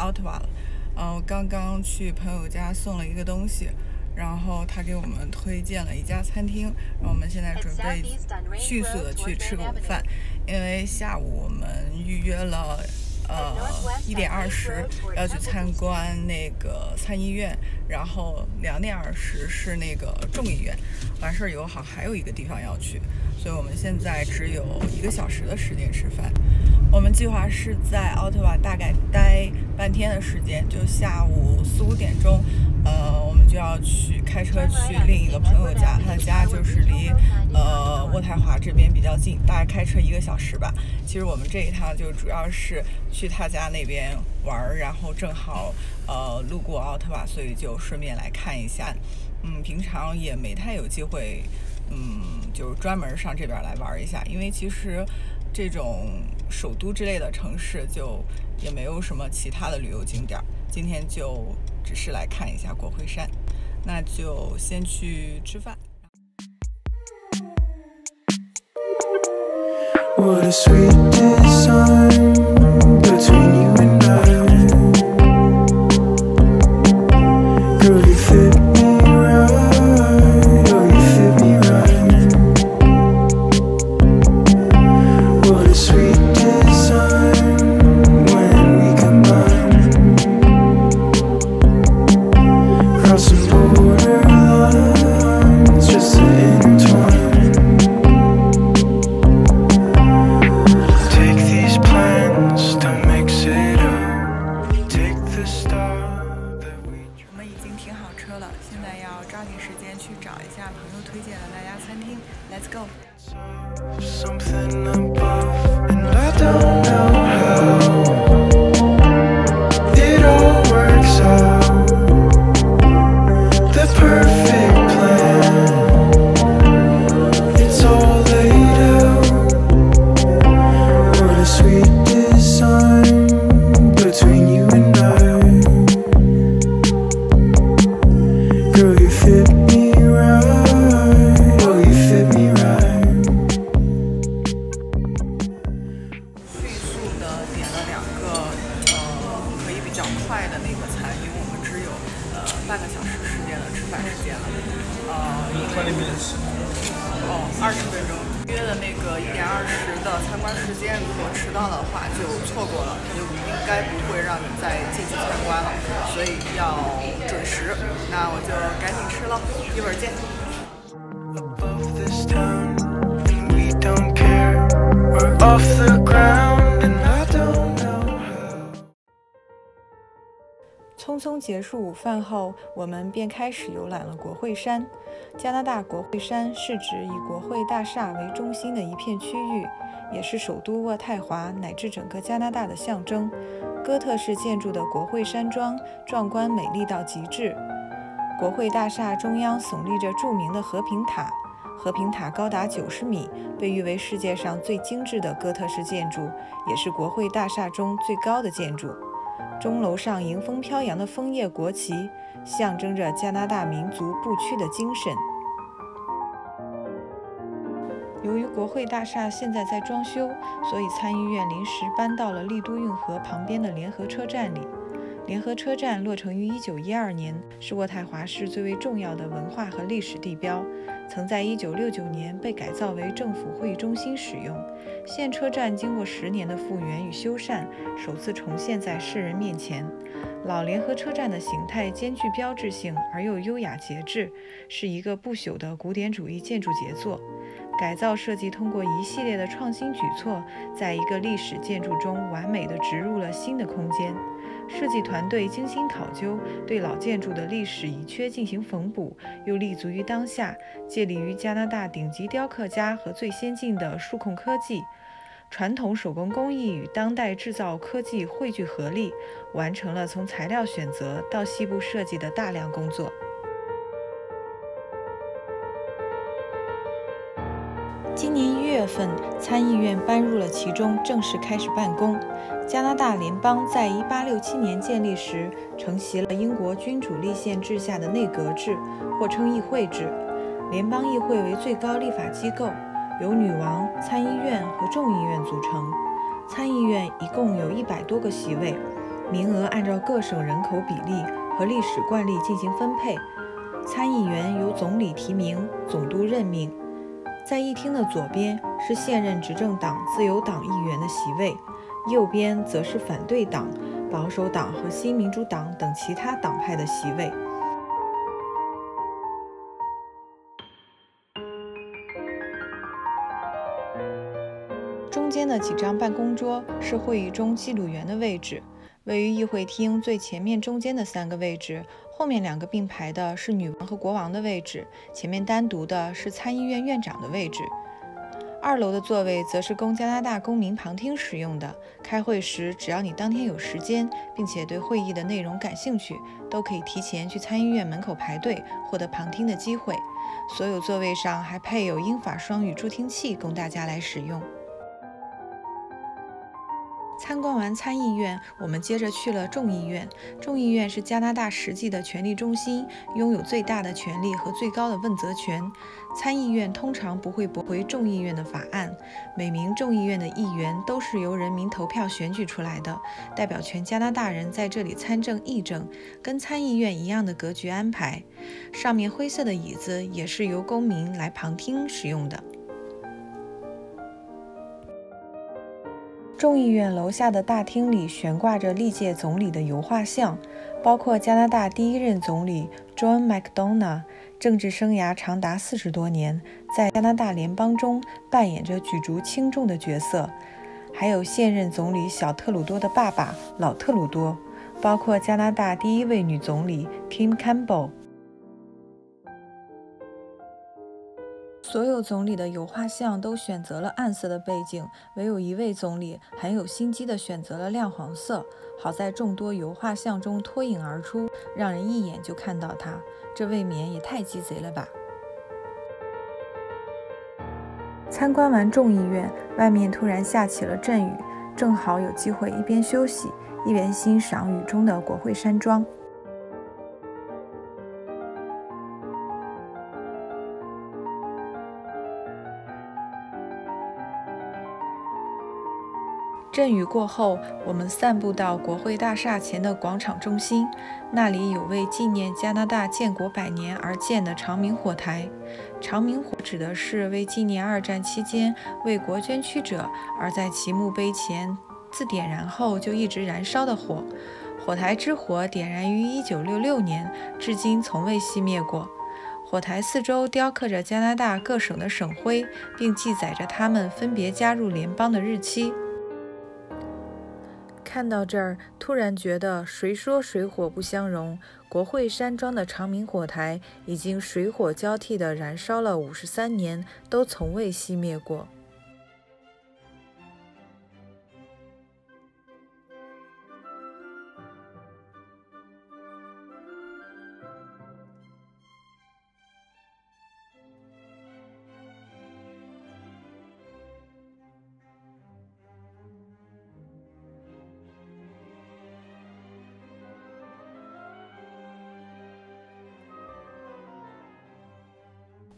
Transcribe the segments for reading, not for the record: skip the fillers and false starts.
奥特瓦了。刚刚去朋友家送了一个东西，然后他给我们推荐了一家餐厅，然后我们现在准备迅速的去吃个午饭，因为下午我们预约了1点20要去参观那个参议院，然后2点20是那个众议院，完事儿以后还有一个地方要去，所以我们现在只有1个小时的时间吃饭。我们计划是在奥特瓦大概待半天的时间，就下午4、5点钟，我们就要开车去另一个朋友家，他的家就是离渥太华这边比较近，大概开车1个小时吧。其实我们这一趟就主要是去他家那边玩，然后正好路过奥特瓦，所以就顺便来看一下。平常也没太有机会，就是专门上这边来玩一下，因为其实这种首都之类的城市就也没有什么其他的旅游景点，今天就只是来看一下国会山，那就先去吃饭。What a sweet design between you and I. Girl, you fit me right. Oh, you fit me right. What a sweet design when we combine. Crossing border lines just to intertwine. Let's go. Something above, and I don't know how it all works out. The perfect plan, it's all laid out. What a sweet design between you and I. Girl, you fit me right.半个小时时间的吃饭时间了，20分钟约的那个1点20的参观时间，如果迟到的话就错过了，就应该不会让你再进去参观了，所以要准时。那我就赶紧吃了，一会儿见。匆匆结束午饭后，我们便开始游览了国会山。加拿大国会山是指以国会大厦为中心的一片区域，也是首都渥太华乃至整个加拿大的象征。哥特式建筑的国会山庄壮观美丽到极致。国会大厦中央耸立着著名的和平塔，和平塔高达90米，被誉为世界上最精致的哥特式建筑，也是国会大厦中最高的建筑。钟楼上迎风飘扬的枫叶国旗，象征着加拿大民族不屈的精神。由于国会大厦现在在装修，所以参议院临时搬到了丽都运河旁边的联合车站里。联合车站落成于1912年，是渥太华市最为重要的文化和历史地标，曾在1969年被改造为政府会议中心使用。现车站经过10年的复原与修缮，首次重现在世人面前。老联合车站的形态兼具标志性而又优雅节制，是一个不朽的古典主义建筑杰作。改造设计通过一系列的创新举措，在一个历史建筑中完美地植入了新的空间。设计团队精心考究，对老建筑的历史遗缺进行缝补，又立足于当下，借力于加拿大顶级雕刻家和最先进的数控科技，传统手工工艺与当代制造科技汇聚合力，完成了从材料选择到细部设计的大量工作。今年1月份，参议院搬入了其中，正式开始办公。加拿大联邦在1867年建立时，承袭了英国君主立宪制下的内阁制，或称议会制。联邦议会为最高立法机构，由女王、参议院和众议院组成。参议院一共有100多个席位，名额按照各省人口比例和历史惯例进行分配。参议员由总理提名，总督任命。在议厅的左边是现任执政党自由党议员的席位，右边则是反对党、保守党和新民主党等其他党派的席位。中间的几张办公桌是会议中记录员的位置，位于议会厅最前面中间的3个位置，后面2个并排的是女王和国王的位置，前面单独的是参议院院长的位置。2楼的座位则是供加拿大公民旁听使用的，开会时只要你当天有时间，并且对会议的内容感兴趣，都可以提前去参议院门口排队，获得旁听的机会。所有座位上还配有英法双语助听器供大家来使用。参观完参议院，我们接着去了众议院。众议院是加拿大实际的权力中心，拥有最大的权力和最高的问责权。参议院通常不会驳回众议院的法案。每名众议院的议员都是由人民投票选举出来的，代表全加拿大人在这里参政议政，跟参议院一样的格局安排。上面灰色的椅子也是由公民来旁听使用的。众议院楼下的大厅里悬挂着历届总理的油画像，包括加拿大第1任总理 John McDonough， 政治生涯长达40多年，在加拿大联邦中扮演着举足轻重的角色。还有现任总理小特鲁多的爸爸老特鲁多，包括加拿大第1位女总理 Kim Campbell。所有总理的油画像都选择了暗色的背景，唯有1位总理很有心机地选择了亮黄色，好在众多油画像中脱颖而出，让人一眼就看到他。这未免也太鸡贼了吧！参观完众议院，外面突然下起了阵雨，正好有机会一边休息一边欣赏雨中的国会山庄。阵雨过后，我们散步到国会大厦前的广场中心，那里有为纪念加拿大建国100年而建的长明火台。长明火指的是为纪念2战期间为国捐躯者而在其墓碑前自点燃后就一直燃烧的火。火台之火点燃于1966年，至今从未熄灭过。火台四周雕刻着加拿大各省的省徽，并记载着他们分别加入联邦的日期。看到这儿，突然觉得谁说水火不相容？国会山庄的长明火台已经水火交替地燃烧了53年，都从未熄灭过。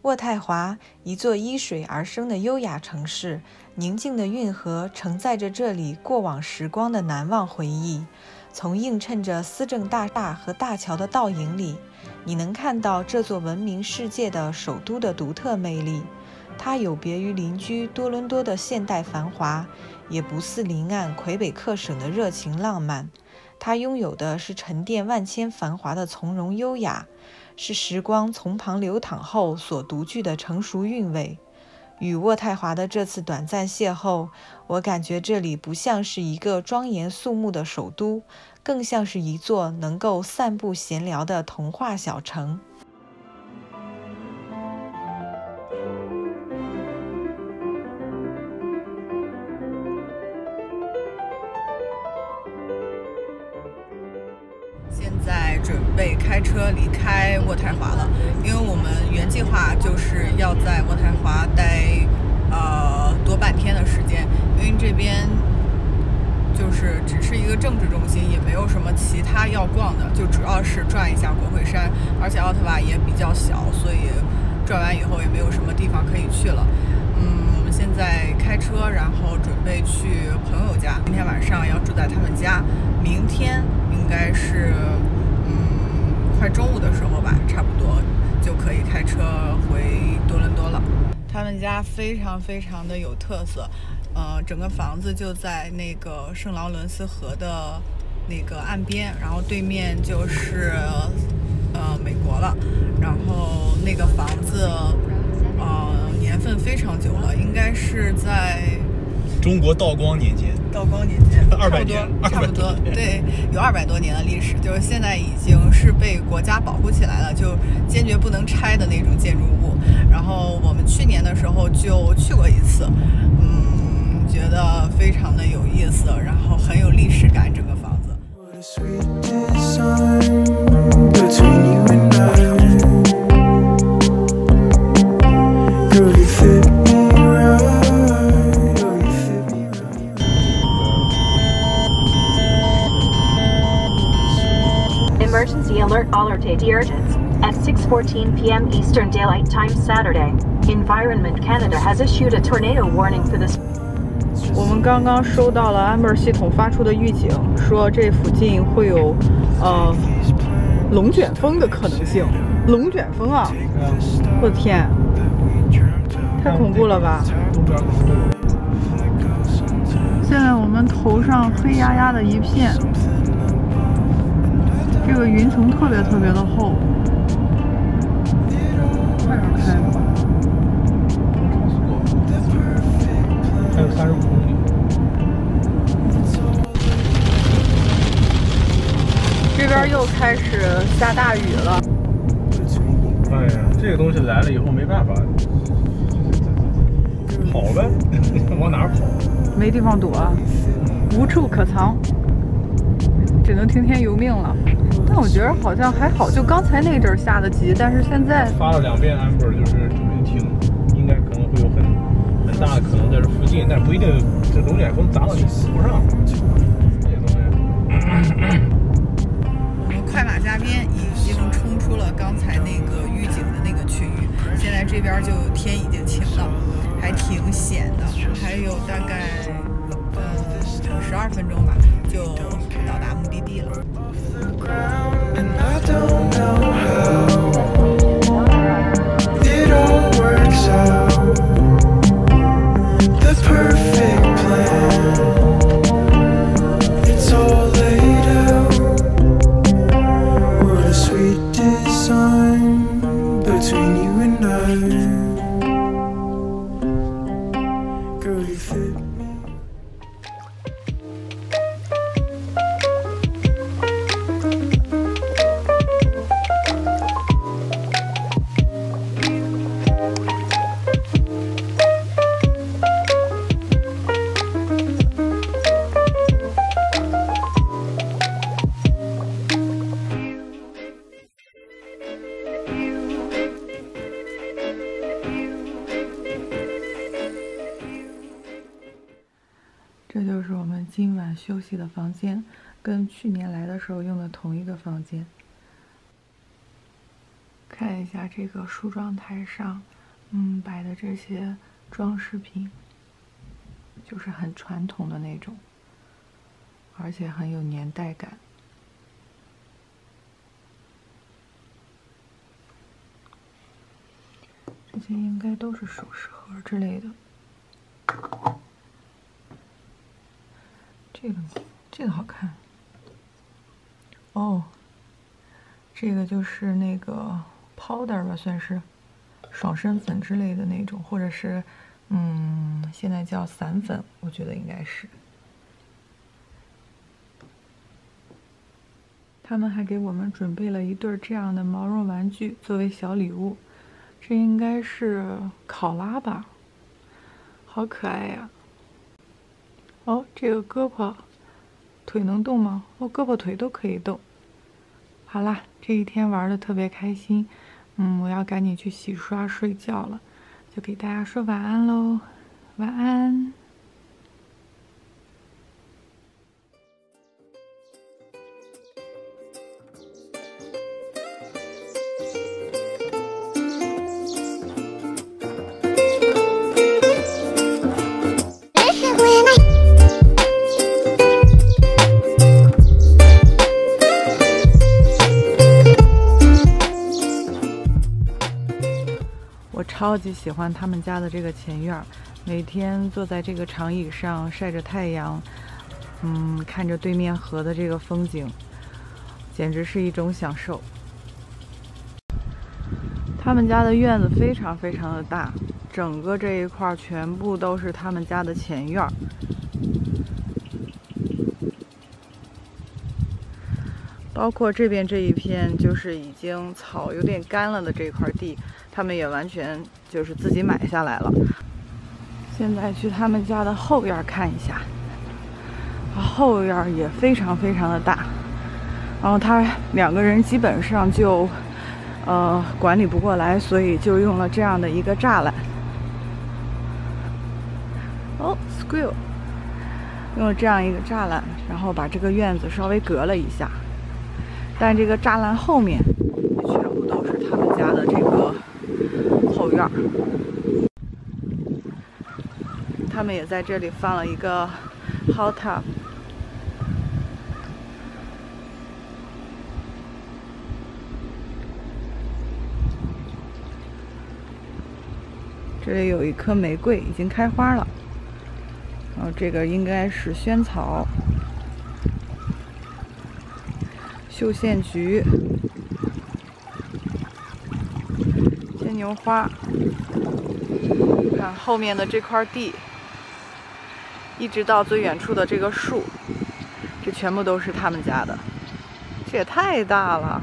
渥太华，一座依水而生的优雅城市，宁静的运河承载着这里过往时光的难忘回忆。从映衬着思政大厦和大桥的倒影里，你能看到这座闻名世界的首都的独特魅力。它有别于邻居多伦多的现代繁华，也不似邻岸魁北克省的热情浪漫。它拥有的是沉淀万千繁华的从容优雅，是时光从旁流淌后所独具的成熟韵味。与渥太华的这次短暂邂逅，我感觉这里不像是一个庄严肃穆的首都，更像是一座能够散步闲聊的童话小城。现在准备开车离开渥太华了，因为我们原计划就是要在渥太华待多半天的时间，因为这边就是只是一个政治中心，也没有什么其他要逛的，就主要是转一下国会山，而且渥太华也比较小，所以转完以后也没有什么地方可以去了。我们现现在开车，然后准备去朋友家。今天晚上要住在他们家，明天应该是快中午的时候吧，差不多就可以开车回多伦多了。他们家非常非常的有特色，整个房子就在那个圣劳伦斯河的那个岸边，然后对面就是美国了。然后那个房子年份非常久了，应该是在中国道光年间200年，差不多，对，有200多年的历史，就是现在已经是被国家保护起来了，就坚决不能拆的那种建筑物。然后我们去年的时候就去过一次，觉得非常的有意思，然后很有历史感，整个房子。Emergency alert alerted urgence at 6:14 p.m. Eastern Daylight Time Saturday. Environment Canada has issued a tornado warning for this. 我们刚刚收到了 Amber 系统发出的预警，说这附近会有龙卷风的可能性。龙卷风啊！我的天，太恐怖了吧！现在我们头上黑压压的一片，这个云层特别的厚。快点开吧！还有35公里。这边又开始下大雨了。哎呀，这个东西来了以后没办法，跑呗，往哪儿跑？没地方躲，无处可藏，只能听天由命了。但我觉得好像还好，就刚才那阵儿下的急，但是现在发了2遍 Amber， 就是准备停，应该可能会有很大的可能在这附近，但不一定这龙卷风砸到你头上。这东西。我们快马加鞭已经冲出了刚才那个预警的那个区域，现在这边就天已经晴了，还挺险的，还有大概12分钟吧，就到达目的地了。这就是我们今晚休息的房间，跟去年来的时候用的同一个房间。看一下这个梳妆台上，摆的这些装饰品，就是很传统的那种，而且很有年代感。这些应该都是首饰盒之类的。这个好看哦，这个就是那个 powder 吧，算是爽身粉之类的那种，或者是现在叫散粉，我觉得应该是。他们还给我们准备了一对这样的毛绒玩具作为小礼物，这应该是考拉吧，好可爱呀！哦，这个胳膊腿能动吗？哦，胳膊腿都可以动。好啦，这一天玩的特别开心，我要赶紧去洗刷睡觉了，就给大家说晚安喽，晚安。我超级喜欢他们家的这个前院，每天坐在这个长椅上晒着太阳，看着对面河的这个风景，简直是一种享受。他们家的院子非常非常的大，整个这一块全部都是他们家的前院。包括这边这一片就是已经草有点干了的这块地，他们也完全就是自己买下来了。现在去他们家的后院看一下，后院也非常非常的大，然后他2个人基本上就管理不过来，所以就用了这样的一个栅栏。squirrel， 用了这样一个栅栏，然后把这个院子稍微隔了一下。但这个栅栏后面也全部都是他们家的这个后院，他们也在这里放了一个 hot tub。这里有一棵玫瑰已经开花了，然后这个应该是萱草。绣线菊、牵牛花，看后面的这块地，一直到最远处的这个树，这全部都是他们家的。这也太大了，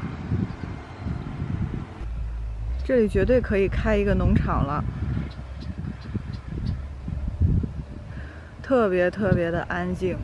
这里绝对可以开一个农场了，特别特别的安静。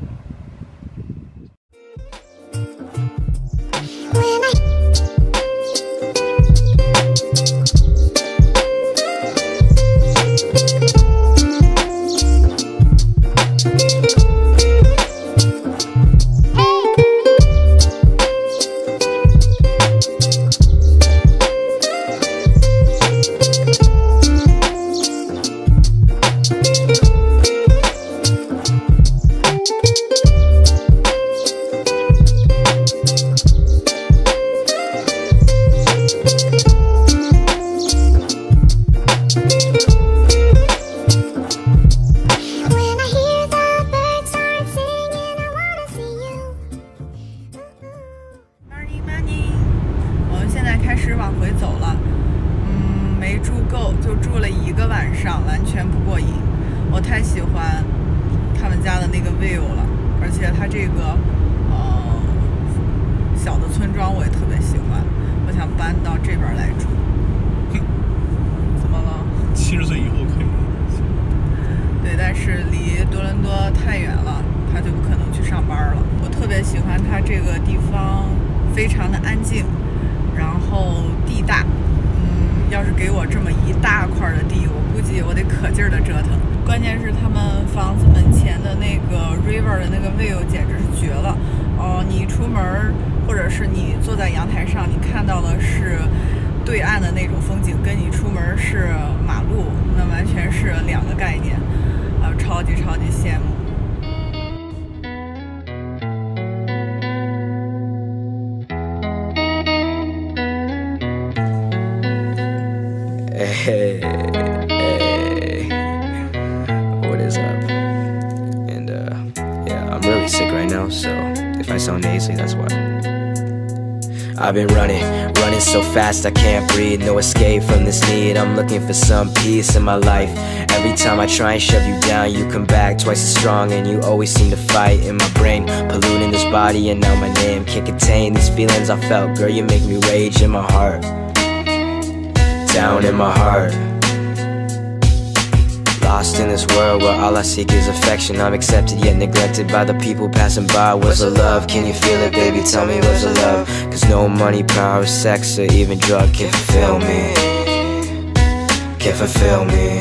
没住够，就住了1个晚上，完全不过瘾。我太喜欢他们家的那个 view 了，而且它这个小的村庄我也特别喜欢，我想搬到这边来住。怎么了？70岁以后可以。对，但是离多伦多太远了，他就不可能去上班了。我特别喜欢它这个地方，非常的安静，然后地大。要是给我这么一大块的地，我估计我得可劲儿的折腾。关键是他们房子门前的那个 river 的那个 view 简直是绝了。你出门或者是你坐在阳台上，你看到的是对岸的那种风景，跟你出门是马路，那完全是2个概念。超级超级羡慕。Hey, what is up? And yeah, I'm really sick right now, so if I sound nasally, that's why. I've been running so fast I can't breathe. No escape from this need, I'm looking for some peace in my life. Every time I try and shove you down, you come back twice as strong. And you always seem to fight in my brain, polluting this body and now my name can't contain these feelings I felt. Girl, you make me rage in my heart, down in my heart. Lost in this world where all I seek is affection. I'm accepted yet neglected by the people passing by. Where's the love? Can you feel it, baby? Tell me where's the love? Cause no money, power, sex, or even drug can fulfill me. Can fulfill me.